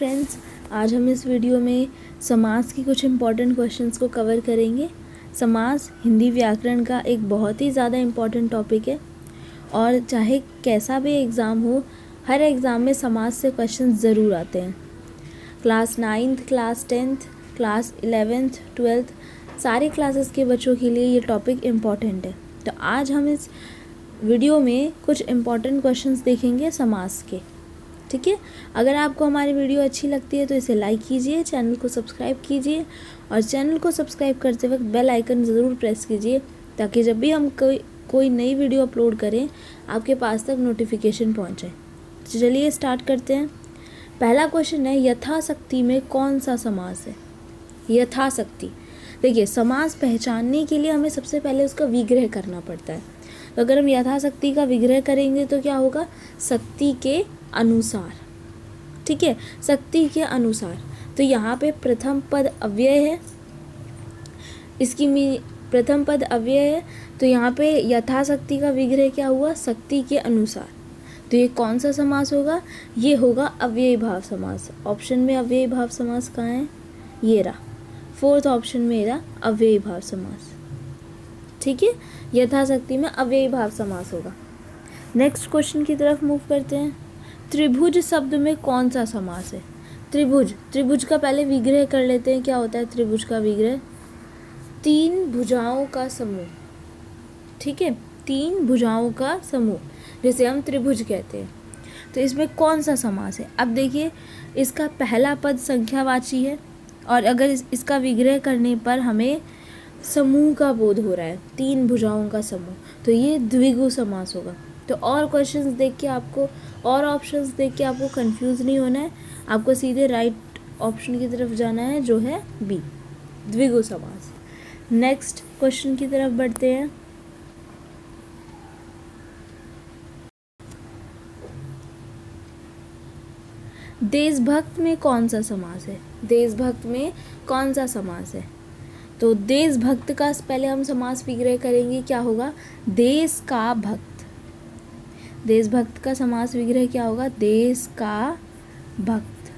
Friends, आज हम इस वीडियो में समास की कुछ इम्पॉर्टेंट क्वेश्चंस को कवर करेंगे। समास हिंदी व्याकरण का एक बहुत ही ज़्यादा इम्पॉर्टेंट टॉपिक है और चाहे कैसा भी एग्ज़ाम हो, हर एग्ज़ाम में समास से क्वेश्चन ज़रूर आते हैं। Class 9th, class 10th, class 11th, 12th सारी क्लासेस के बच्चों के लिए ये टॉपिक इम्पॉर्टेंट है। तो आज हम इस वीडियो में कुछ इम्पॉर्टेंट क्वेश्चंस देखेंगे समास के। ठीक है, अगर आपको हमारी वीडियो अच्छी लगती है तो इसे लाइक कीजिए, चैनल को सब्सक्राइब कीजिए और चैनल को सब्सक्राइब करते वक्त बेल आइकन ज़रूर प्रेस कीजिए ताकि जब भी हम कोई नई वीडियो अपलोड करें आपके पास तक नोटिफिकेशन पहुंचे। तो चलिए स्टार्ट करते हैं। पहला क्वेश्चन है, यथाशक्ति में कौन सा समास है? यथाशक्ति, देखिए समास पहचानने के लिए हमें सबसे पहले उसका विग्रह करना पड़ता है। तो अगर हम यथाशक्ति का विग्रह करेंगे तो क्या होगा? शक्ति के अनुसार। ठीक है, शक्ति के अनुसार। तो यहाँ पे प्रथम पद अव्यय है, प्रथम पद अव्यय है, तो यहाँ पे यथाशक्ति का विग्रह क्या हुआ? शक्ति के अनुसार। तो ये कौन सा समास होगा? ये होगा अव्ययी भाव समास। ऑप्शन में अव्ययी भाव समास कहाँ है? ये रहा, फोर्थ ऑप्शन में रहा अव्ययी भाव समास। ठीक है, यथाशक्ति में अव्ययी भाव समास होगा। नेक्स्ट क्वेश्चन की तरफ मूव करते हैं। त्रिभुज शब्द में कौन सा समास है? त्रिभुज का पहले विग्रह कर लेते हैं। क्या होता है त्रिभुज का विग्रह? तीन भुजाओं का समूह। ठीक है, तीन भुजाओं का समूह जिसे हम त्रिभुज कहते हैं। तो इसमें कौन सा समास है? अब देखिए, इसका पहला पद संख्यावाची है और अगर इसका विग्रह करने पर हमें समूह का बोध हो रहा है, तीन भुजाओं का समूह, तो ये द्विगु समास होगा। तो और क्वेश्चंस देख के आपको और ऑप्शंस देख के आपको कंफ्यूज नहीं होना है, आपको सीधे राइट ऑप्शन की तरफ जाना है जो है बी, द्विगु समास। नेक्स्ट क्वेश्चन की तरफ बढ़ते हैं। देशभक्त में कौन सा समास है? देशभक्त में कौन सा समास है? तो देशभक्त का पहले हम समास विग्रह करेंगे। क्या होगा? देश का भक्त। देशभक्त का समास विग्रह क्या होगा? देश का भक्त।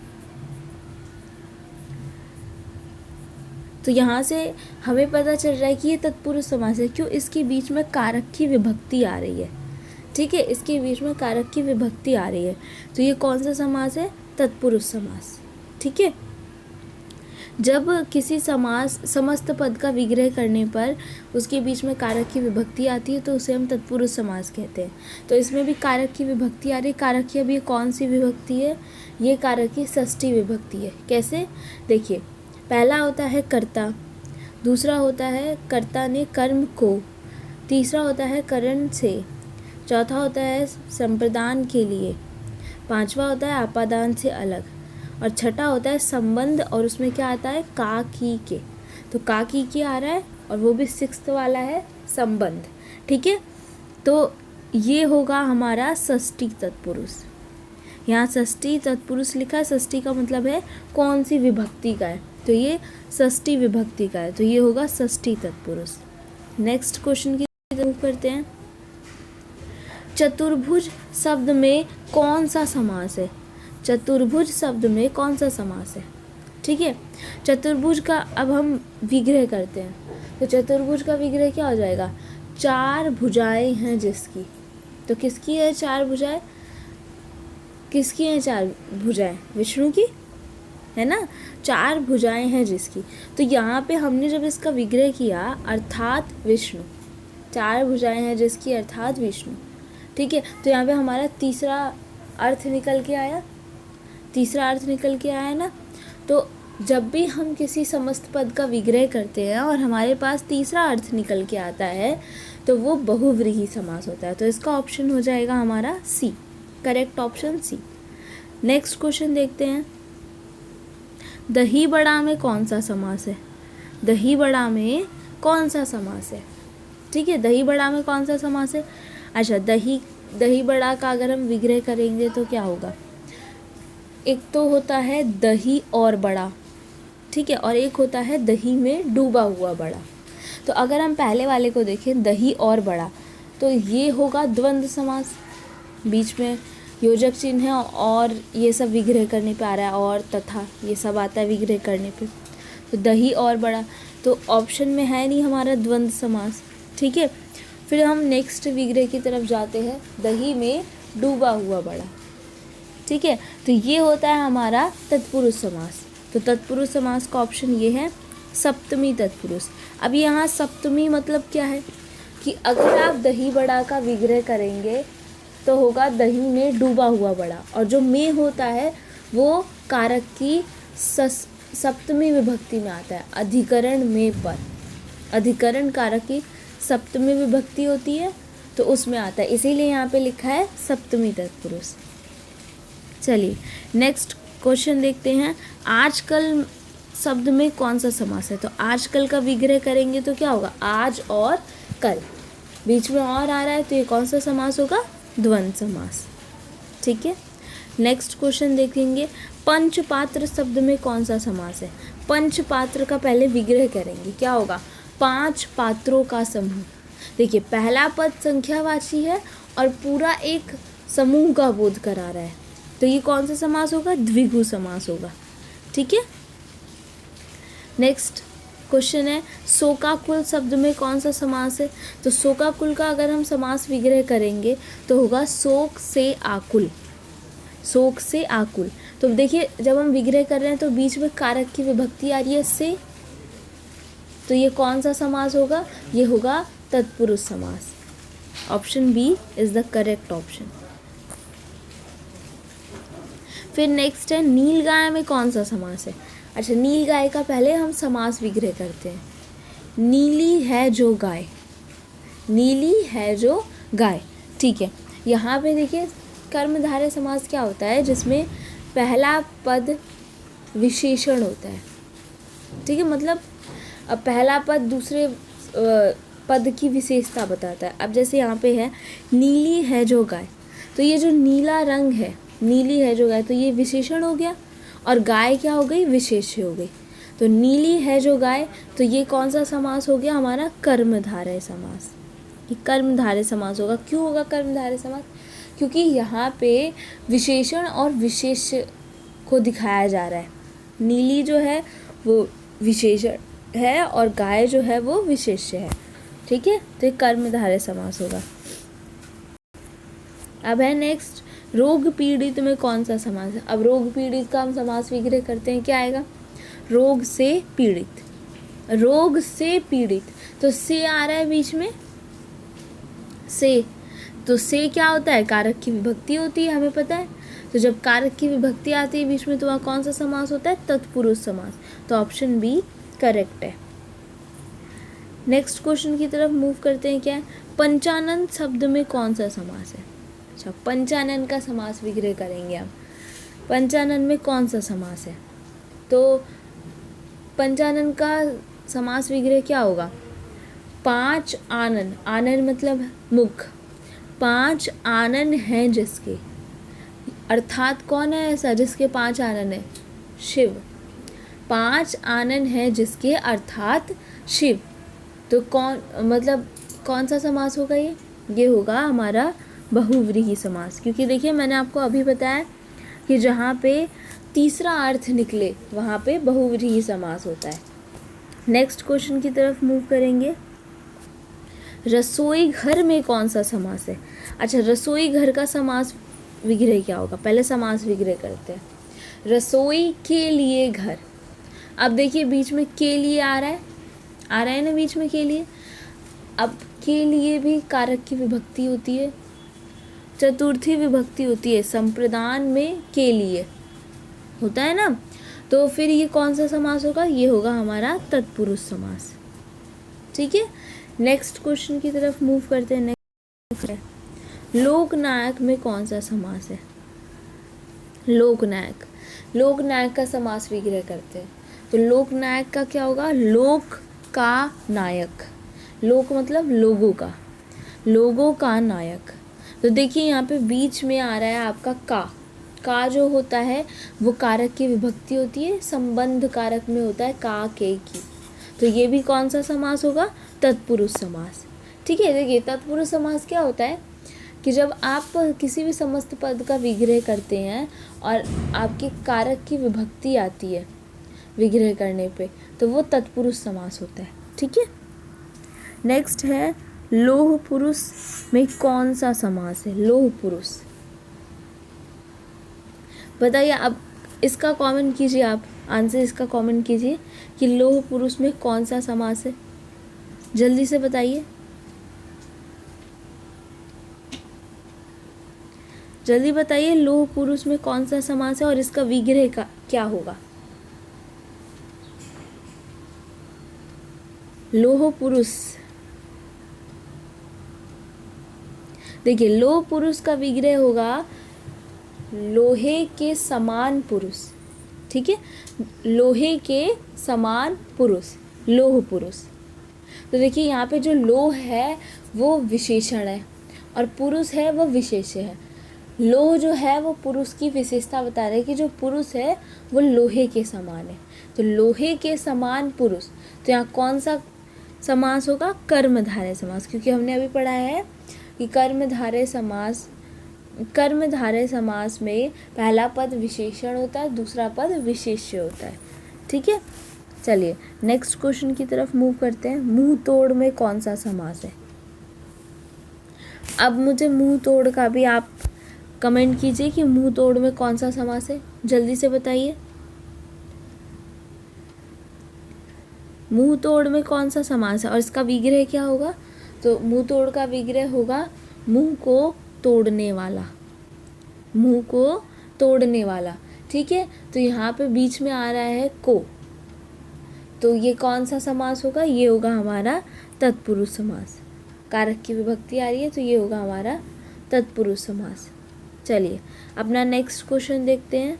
तो यहाँ से हमें पता चल रहा है कि ये तत्पुरुष समास है। क्यों? इसके बीच में कारक की विभक्ति आ रही है। ठीक है, इसके बीच में कारक की विभक्ति आ रही है, तो ये कौन सा समास है? तत्पुरुष समास। ठीक है, जब किसी समास समस्त पद का विग्रह करने पर उसके बीच में कारक की विभक्ति आती है तो उसे हम तत्पुरुष समास कहते हैं। तो इसमें भी कारक की विभक्ति आ रही है। कारक की अब ये कौन सी विभक्ति है? ये कारक की षष्ठी विभक्ति है। कैसे? देखिए, पहला होता है कर्ता, दूसरा होता है कर्ता ने कर्म को, तीसरा होता है करण से, चौथा होता है संप्रदान के लिए, पांचवा होता है आपादान से अलग और छठा होता है संबंध, और उसमें क्या आता है? का की के। तो का की के आ रहा है और वो भी सिक्स्थ वाला है संबंध। ठीक है, तो ये होगा हमारा षष्ठी तत्पुरुष। यहाँ षष्ठी तत्पुरुष लिखा है। षष्ठी का मतलब है कौन सी विभक्ति का है, तो ये षष्ठी विभक्ति का है, तो ये होगा षष्ठी तत्पुरुष। नेक्स्ट क्वेश्चन की तरफ करते हैं। चतुर्भुज शब्द में कौन सा समास है? चतुर्भुज शब्द में कौन सा समास है? ठीक है, चतुर्भुज का अब हम विग्रह करते हैं। तो चतुर्भुज का विग्रह क्या हो जाएगा? चार भुजाएं हैं जिसकी। तो किसकी है चार भुजाएं? किसकी हैं चार भुजाएं? विष्णु की है ना। चार भुजाएं हैं जिसकी। तो यहाँ पे हमने जब इसका विग्रह किया अर्थात विष्णु, चार भुजाएं हैं जिसकी अर्थात विष्णु। ठीक है, तो यहाँ पे हमारा तीसरा अर्थ निकल के आया। तीसरा अर्थ निकल के आया ना। तो जब भी हम किसी समस्त पद का विग्रह करते हैं और हमारे पास तीसरा अर्थ निकल के आता है तो वो बहुव्रीहि समास होता है। तो इसका ऑप्शन हो जाएगा हमारा C, correct option C. Next question देखते हैं। दही बड़ा में कौन सा समास है? दही बड़ा में कौन सा समास है? ठीक है, दही बड़ा में कौन सा समास है? अच्छा, दही बड़ा का अगर हम विग्रह करेंगे तो क्या होगा? एक तो होता है दही और बड़ा, ठीक है, और एक होता है दही में डूबा हुआ बड़ा। तो अगर हम पहले वाले को देखें दही और बड़ा, तो ये होगा द्वंद्व समास। बीच में योजक चिन्ह है और ये सब विग्रह करने पे आ रहा है, और तथा ये सब आता है विग्रह करने पे। तो दही और बड़ा, तो ऑप्शन में है नहीं हमारा द्वंद्व समास। ठीक है, फिर हम नेक्स्ट विग्रह की तरफ जाते हैं, दही में डूबा हुआ बड़ा। ठीक है, तो ये होता है हमारा तत्पुरुष समास। तो तत्पुरुष समास का ऑप्शन ये है सप्तमी तत्पुरुष। अब यहाँ सप्तमी मतलब क्या है कि अगर आप दही बड़ा का विग्रह करेंगे तो होगा दही में डूबा हुआ बड़ा, और जो में होता है वो कारक की सप्तमी विभक्ति में आता है, अधिकरण में पर। अधिकरण कारक की सप्तमी विभक्ति होती है तो उसमें आता है, इसीलिए यहाँ पे लिखा है सप्तमी तत्पुरुष। चलिए नेक्स्ट क्वेश्चन देखते हैं, आजकल शब्द में कौन सा समास है। तो आजकल का विग्रह करेंगे तो क्या होगा, आज और कल, बीच में और आ रहा है तो ये कौन सा समास होगा, द्वंद्व समास। ठीक है, नेक्स्ट क्वेश्चन देखेंगे, पंचपात्र शब्द में कौन सा समास है। पंचपात्र का पहले विग्रह करेंगे, क्या होगा, 5 पात्रों का समूह। देखिए पहला पद संख्यावाची है और पूरा एक समूह का बोध करा रहा है, तो ये कौन सा समास होगा, द्विगु समास होगा। ठीक है, नेक्स्ट क्वेश्चन है, शोकाकुल शब्द में कौन सा समास है। तो शोकाकुल का अगर हम समास विग्रह करेंगे तो होगा शोक से आकुल। शोक से आकुल, तो देखिए जब हम विग्रह कर रहे हैं तो बीच में कारक की विभक्ति आ रही है से, तो ये कौन सा समास होगा, ये होगा तत्पुरुष समास। Option B is the correct option. फिर नेक्स्ट है, नील गाय में कौन सा समास है। अच्छा, नील गाय का पहले हम समास विग्रह करते हैं, नीली है जो गाय, नीली है जो गाय। ठीक है, यहाँ पे देखिए कर्मधारय समास क्या होता है, जिसमें पहला पद विशेषण होता है। ठीक है, मतलब अब पहला पद दूसरे पद की विशेषता बताता है। अब जैसे यहाँ पे है नीली है जो गाय, तो ये जो नीला रंग है, नीली है जो गाय, तो ये विशेषण हो गया, और गाय क्या हो गई, विशेष्य हो गई। तो नीली है जो गाय, तो ये कौन सा समास हो गया हमारा, कर्मधारय समास। ये कर्मधारय समास होगा। क्यों होगा कर्मधारय समास, क्योंकि यहाँ पे विशेषण और विशेष्य को दिखाया जा रहा है। नीली जो है वो विशेषण है और गाय जो है वो विशेष्य है। ठीक है, तो ये कर्मधारय समास होगा। अब है नेक्स्ट, रोग पीड़ित में कौन सा समास है। अब रोग पीड़ित का हम समास विग्रह करते हैं, क्या आएगा, रोग से पीड़ित। रोग से पीड़ित, तो से आ रहा है बीच में, से, तो से क्या होता है, कारक की विभक्ति होती है, हमें पता है। तो जब कारक की विभक्ति आती है बीच में तो वहाँ कौन सा समास होता है, तत्पुरुष समास। तो ऑप्शन बी करेक्ट है। नेक्स्ट क्वेश्चन की तरफ मूव करते हैं, क्या है, पंचानन शब्द में कौन सा समास है। अच्छा, पंचानन का समास विग्रह करेंगे हम। पंचानन में कौन सा समास है, तो पंचानन का समास विग्रह क्या होगा, 5 आनन, आनन मतलब मुख, 5 आनन हैं जिसके, अर्थात कौन है ऐसा जिसके 5 आनन है, शिव। 5 आनन हैं जिसके अर्थात शिव, तो कौन, मतलब कौन सा समास होगा ये होगा हमारा बहुव्रीहि समास। क्योंकि देखिए मैंने आपको अभी बताया कि जहाँ पे तीसरा अर्थ निकले वहाँ पे बहुव्रीहि समास होता है। नेक्स्ट क्वेश्चन की तरफ मूव करेंगे, रसोई घर में कौन सा समास है। अच्छा, रसोई घर का समास विग्रह क्या होगा, पहले समास विग्रह करते हैं। रसोई के लिए घर, अब देखिए बीच में के लिए आ रहा है ना बीच में के लिए। अब के लिए भी कारक की विभक्ति होती है, चतुर्थी विभक्ति होती है, संप्रदान में के लिए होता है ना, तो फिर ये कौन सा समास होगा, ये होगा हमारा तत्पुरुष समास। ठीक है, नेक्स्ट क्वेश्चन की तरफ मूव करते हैं। नेक्स्ट है, लोकनायक में कौन सा समास है। लोकनायक, लोकनायक का समास विग्रह करते हैं, तो लोकनायक का क्या होगा, लोक का नायक। लोक मतलब लोगों का, लोगों का नायक। तो देखिए यहाँ पे बीच में आ रहा है आपका का जो होता है वो कारक की विभक्ति होती है, संबंध कारक में होता है का के की, तो ये भी कौन सा समास होगा, तत्पुरुष समास। ठीक है, देखिए तत्पुरुष समास क्या होता है, कि जब आप किसी भी समस्त पद का विग्रह करते हैं और आपके कारक की विभक्ति आती है विग्रह करने पे, तो वो तत्पुरुष समास होता है। ठीक है, नेक्स्ट है लोह पुरुष में कौन सा समास है? लोह पुरुष, बताइए। अब इसका कमेंट कीजिए, आप आंसर इसका कमेंट कीजिए कि लोह पुरुष में कौन सा समास है, जल्दी से बताइए, जल्दी बताइए। लोह पुरुष में कौन सा समास है और इसका विग्रह का क्या होगा? लोह पुरुष, देखिए लोह पुरुष का विग्रह होगा लोहे के समान पुरुष। ठीक है, लोहे के समान पुरुष, लोह पुरुष। तो देखिए यहाँ पे जो लोह है वो विशेषण है और पुरुष है वो विशेष्य है। लोह जो है वो पुरुष की विशेषता बता रहे हैं कि जो पुरुष है वो लोहे के समान है। तो लोहे के समान पुरुष, तो यहाँ कौन सा समास होगा? कर्मधारय समास, क्योंकि हमने अभी पढ़ा है कि कर्मधारय समास में पहला पद विशेषण होता है, दूसरा पद विशेष्य होता है। ठीक है, चलिए नेक्स्ट क्वेश्चन की तरफ मूव करते हैं। मुंह तोड़ में कौन सा समास है? अब मुझे मुंह तोड़ का भी आप कमेंट कीजिए कि मुंह तोड़ में कौन सा समास है, जल्दी से बताइए। मुंह तोड़ में कौन सा समास है और इसका विग्रह क्या होगा? तो मुंह तोड़ का विग्रह होगा मुंह को तोड़ने वाला, मुंह को तोड़ने वाला। ठीक है, तो यहाँ पे बीच में आ रहा है को, तो ये कौन सा समास होगा? ये होगा हमारा तत्पुरुष समास। कारक की विभक्ति आ रही है तो ये होगा हमारा तत्पुरुष समास। चलिए अपना नेक्स्ट क्वेश्चन देखते हैं।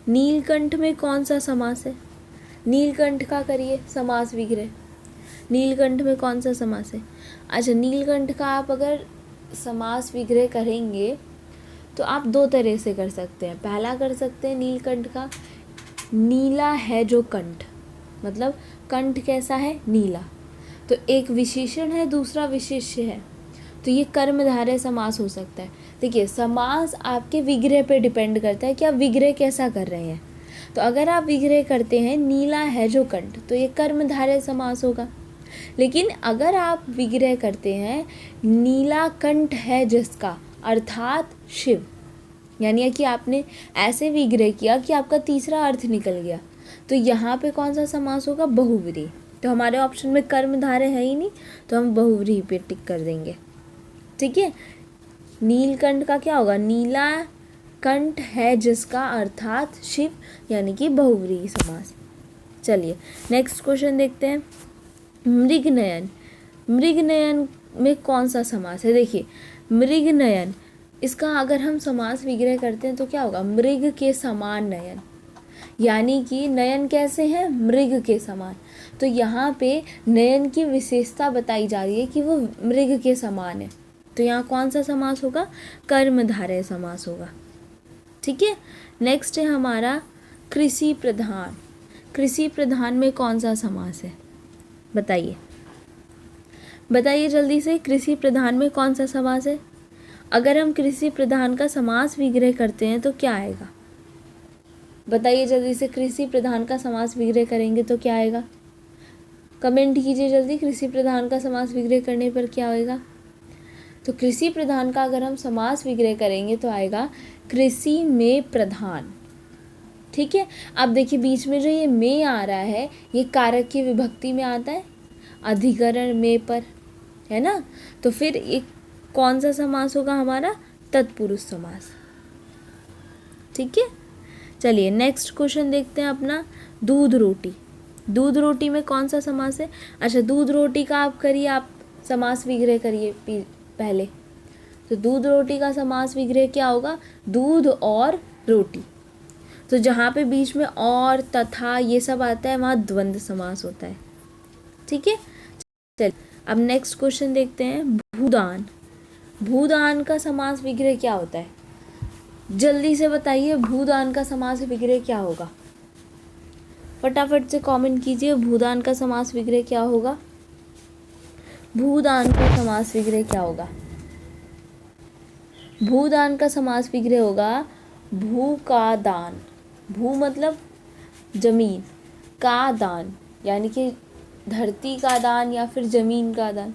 नीलकंठ में कौन सा समास है? नीलकंठ का करिए समास विग्रह। नीलकंठ में कौन सा समास है? अच्छा, नीलकंठ का आप अगर समास विग्रह करेंगे तो आप दो तरह से कर सकते हैं। पहला कर सकते हैं नीलकंठ का, नीला है जो कंठ, मतलब कंठ कैसा है? नीला। तो एक विशेषण है, दूसरा विशेष्य है, तो ये कर्मधारय समास हो सकता है। देखिए समास आपके विग्रह पे डिपेंड करता है कि आप विग्रह कैसा कर रहे हैं। तो अगर आप विग्रह करते हैं नीला है जो कंठ, तो ये कर्मधारय समास होगा। लेकिन अगर आप विग्रह करते हैं नीला कंठ है जिसका, अर्थात शिव, यानी कि आपने ऐसे विग्रह किया कि आपका तीसरा अर्थ निकल गया, तो यहाँ पे कौन सा समास होगा? बहुव्रीहि। तो हमारे ऑप्शन में कर्मधारय है ही नहीं, तो हम बहुव्रीहि पे टिक कर देंगे। ठीक है, नीलकंठ का क्या होगा? नीला कंठ है जिसका, अर्थात शिव, यानी कि बहुव्रीहि समास। चलिए नेक्स्ट क्वेश्चन देखते हैं। मृगनयन, मृगनयन में कौन सा समास है? देखिए मृगनयन, इसका अगर हम समास विग्रह करते हैं तो क्या होगा? मृग के समान नयन, यानी कि नयन कैसे हैं? मृग के समान। तो यहाँ पे नयन की विशेषता बताई जा रही है कि वो मृग के समान है, तो यहाँ कौन सा समास होगा? कर्मधारय समास होगा। ठीक है, नेक्स्ट है हमारा कृषि प्रधान। कृषि प्रधान में कौन सा समास है? बताइए, बताइए जल्दी से, कृषि प्रधान में कौन सा समास है? अगर हम कृषि प्रधान का समास विग्रह करते हैं तो क्या आएगा? बताइए जल्दी से, कृषि प्रधान का समास विग्रह करेंगे तो क्या आएगा? कमेंट कीजिए जल्दी, कृषि प्रधान का समास विग्रह करने पर क्या होएगा? तो कृषि प्रधान का अगर हम समास विग्रह करेंगे तो आएगा कृषि में प्रधान। ठीक है, अब देखिए बीच में जो ये में आ रहा है ये कारक की विभक्ति में आता है, अधिकरण में पर, है ना? तो फिर एक कौन सा समास होगा हमारा? तत्पुरुष समास। ठीक है, चलिए नेक्स्ट क्वेश्चन देखते हैं अपना। दूध रोटी, दूध रोटी में कौन सा समास है? अच्छा, दूध रोटी का आप करिए, आप समास विग्रह करिए पहले। तो दूध रोटी का समास विग्रह क्या होगा? दूध और रोटी। तो जहाँ पे बीच में और, तथा ये सब आता है वहाँ द्वंद्व समास होता है। ठीक है, चलिए अब नेक्स्ट क्वेश्चन देखते हैं। भूदान, भूदान का समास विग्रह क्या होता है? जल्दी से बताइए, भूदान का समास विग्रह क्या होगा? फटाफट से कमेंट कीजिए, भूदान का समास विग्रह क्या होगा? भूदान का समास विग्रह क्या होगा? भूदान का समास विग्रह होगा भू का दान। भू मतलब जमीन, का दान यानी कि धरती का दान या फिर जमीन का दान,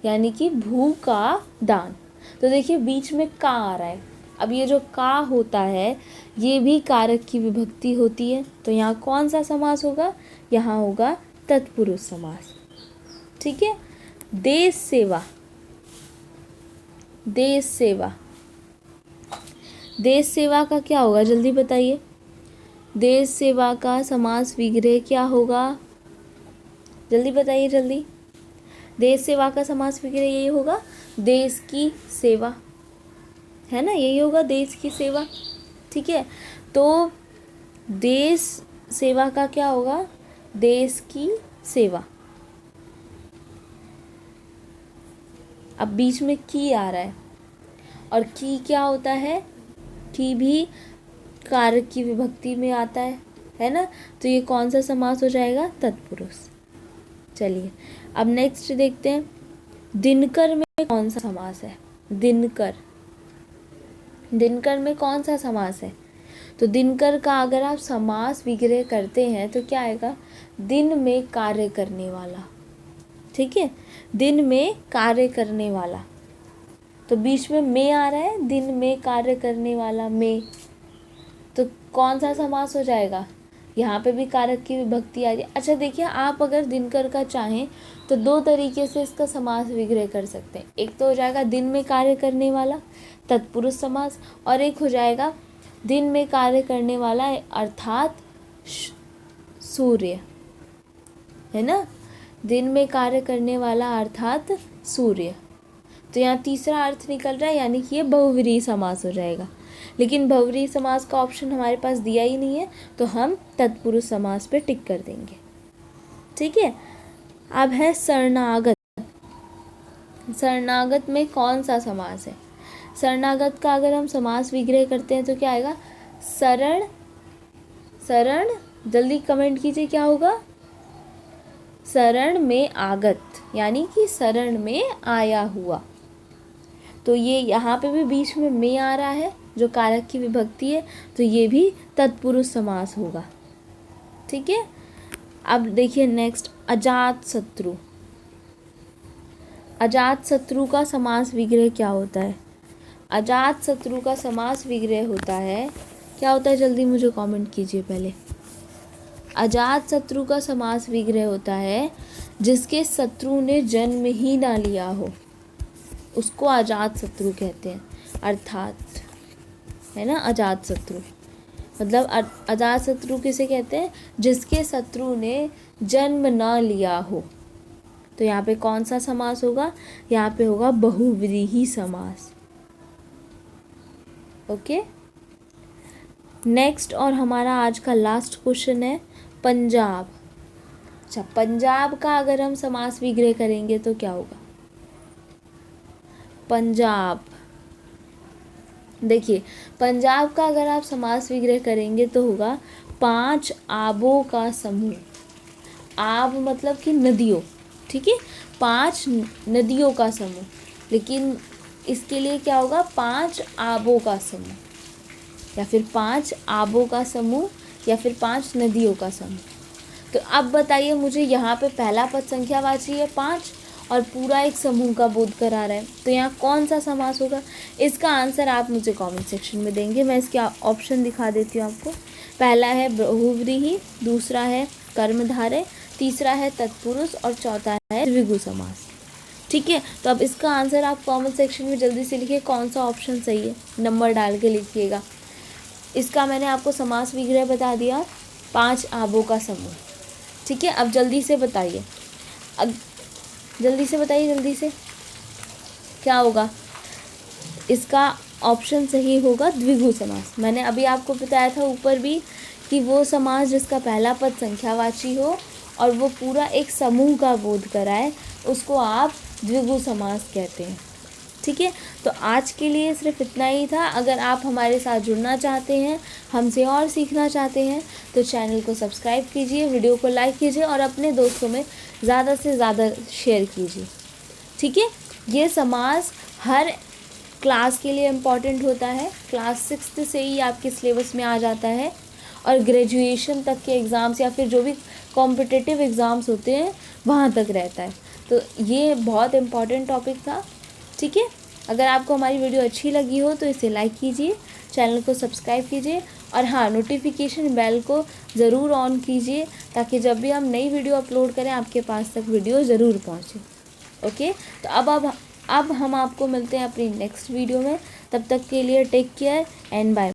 यानी कि भू का दान। तो देखिए बीच में का आ रहा है। अब ये जो का होता है ये भी कारक की विभक्ति होती है। तो यहाँ कौन सा समास होगा? यहाँ होगा तत्पुरुष समास। ठीक है। देश सेवा, देश सेवा, देश सेवा का क्या होगा जल्दी बताइए। देश सेवा का समास विग्रह क्या होगा? जल्दी बताइए जल्दी। देश सेवा का समास विग्रह यही होगा, देश की सेवा, है ना, यही होगा देश की सेवा। ठीक है। तो देश सेवा का क्या होगा? देश की सेवा। अब बीच में की आ रहा है और की क्या होता है? की भी कारक की विभक्ति में आता है ना। तो ये कौन सा समास हो जाएगा? तत्पुरुष। चलिए अब नेक्स्ट देखते हैं, दिनकर में कौन सा समास है? दिनकर, दिनकर में कौन सा समास है? तो दिनकर का अगर आप समास विग्रह करते हैं तो क्या आएगा? दिन में कार्य करने वाला। ठीक है, दिन में कार्य करने वाला। तो बीच में आ रहा है, दिन में कार्य करने वाला में, तो कौन सा समास हो जाएगा? यहाँ पे भी कारक की विभक्ति आ रही है। अच्छा देखिए, आप अगर दिनकर का चाहें तो दो तरीके से इसका समास विग्रह कर सकते हैं। एक तो हो जाएगा दिन में कार्य करने वाला तत्पुरुष समास, और एक हो जाएगा दिन में कार्य करने वाला अर्थात सूर्य, है ना, दिन में कार्य करने वाला अर्थात सूर्य। तो यहाँ तीसरा अर्थ निकल रहा है, यानी कि ये बहुव्रीहि समास हो जाएगा। लेकिन बहुव्रीहि समास का ऑप्शन हमारे पास दिया ही नहीं है, तो हम तत्पुरुष समास पे टिक कर देंगे। ठीक है। अब है शरणागत। शरणागत में कौन सा समास है? शरणागत का अगर हम समास विग्रह करते हैं तो क्या आएगा? शरण, शरण, जल्दी कमेंट कीजिए क्या होगा? शरण में आगत, यानी कि शरण में आया हुआ। तो ये यहाँ पे भी बीच में आ रहा है जो कारक की विभक्ति है, तो ये भी तत्पुरुष समास होगा। ठीक है। अब देखिए नेक्स्ट, अजात शत्रु। अजात शत्रु का समास विग्रह क्या होता है? अजात शत्रु का समास विग्रह होता है, क्या होता है जल्दी मुझे कमेंट कीजिए पहले। अजात शत्रु का समास विग्रह होता है जिसके शत्रु ने जन्म ही ना लिया हो, उसको अजात शत्रु कहते हैं। अर्थात, है ना, अजात शत्रु मतलब अजात शत्रु किसे कहते हैं? जिसके शत्रु ने जन्म ना लिया हो। तो यहाँ पे कौन सा समास होगा? यहाँ पे होगा बहुव्रीहि समास। ओके। नेक्स्ट और हमारा आज का लास्ट क्वेश्चन है पंजाब। अच्छा, पंजाब का अगर हम समास विग्रह करेंगे तो क्या होगा? पंजाब, देखिए पंजाब का अगर आप समास विग्रह करेंगे तो होगा पांच आबों का समूह। आब मतलब कि नदियों, ठीक है, पांच नदियों का समूह। लेकिन इसके लिए क्या होगा? पांच आबों का समूह, या फिर पांच आबों का समूह, या फिर पांच नदियों का समूह। तो अब बताइए मुझे, यहाँ पे पहला पद संख्यावाची है 5 और पूरा एक समूह का बोध करा रहा है, तो यहाँ कौन सा समास होगा? इसका आंसर आप मुझे कमेंट सेक्शन में देंगे। मैं इसके ऑप्शन दिखा देती हूँ आपको। पहला है बहुव्रीहि, दूसरा है कर्मधारय, तीसरा है तत्पुरुष और चौथा है द्विगु समास। ठीक है। तो अब इसका आंसर आप कमेंट सेक्शन में जल्दी से लिखिए, कौन सा ऑप्शन सही है, नंबर डाल के लिखिएगा। इसका मैंने आपको समास विग्रह बता दिया, 5 आबों का समूह। ठीक है। अब जल्दी से बताइए, अब जल्दी से बताइए, जल्दी से क्या होगा? इसका ऑप्शन सही होगा द्विगु समास। मैंने अभी आपको बताया था ऊपर भी कि वो समास जिसका पहला पद संख्यावाची हो और वो पूरा एक समूह का बोध कराए, उसको आप द्विगु समास कहते हैं। ठीक है। तो आज के लिए सिर्फ इतना ही था। अगर आप हमारे साथ जुड़ना चाहते हैं, हमसे और सीखना चाहते हैं, तो चैनल को सब्सक्राइब कीजिए, वीडियो को लाइक कीजिए और अपने दोस्तों में ज़्यादा से ज़्यादा शेयर कीजिए। ठीक है। ये समास हर क्लास के लिए इम्पॉर्टेंट होता है, क्लास 6 से ही आपके सिलेबस में आ जाता है, और ग्रेजुएशन तक के एग्ज़ाम्स या फिर जो भी कॉम्पिटिटिव एग्ज़ाम्स होते हैं वहाँ तक रहता है। तो ये बहुत इम्पॉर्टेंट टॉपिक था, ठीक है। अगर आपको हमारी वीडियो अच्छी लगी हो तो इसे लाइक कीजिए, चैनल को सब्सक्राइब कीजिए, और हाँ, नोटिफिकेशन बेल को ज़रूर ऑन कीजिए ताकि जब भी हम नई वीडियो अपलोड करें आपके पास तक वीडियो ज़रूर पहुँचे। ओके, तो अब हम आपको मिलते हैं अपनी नेक्स्ट वीडियो में। तब तक के लिए टेक केयर एंड बाय।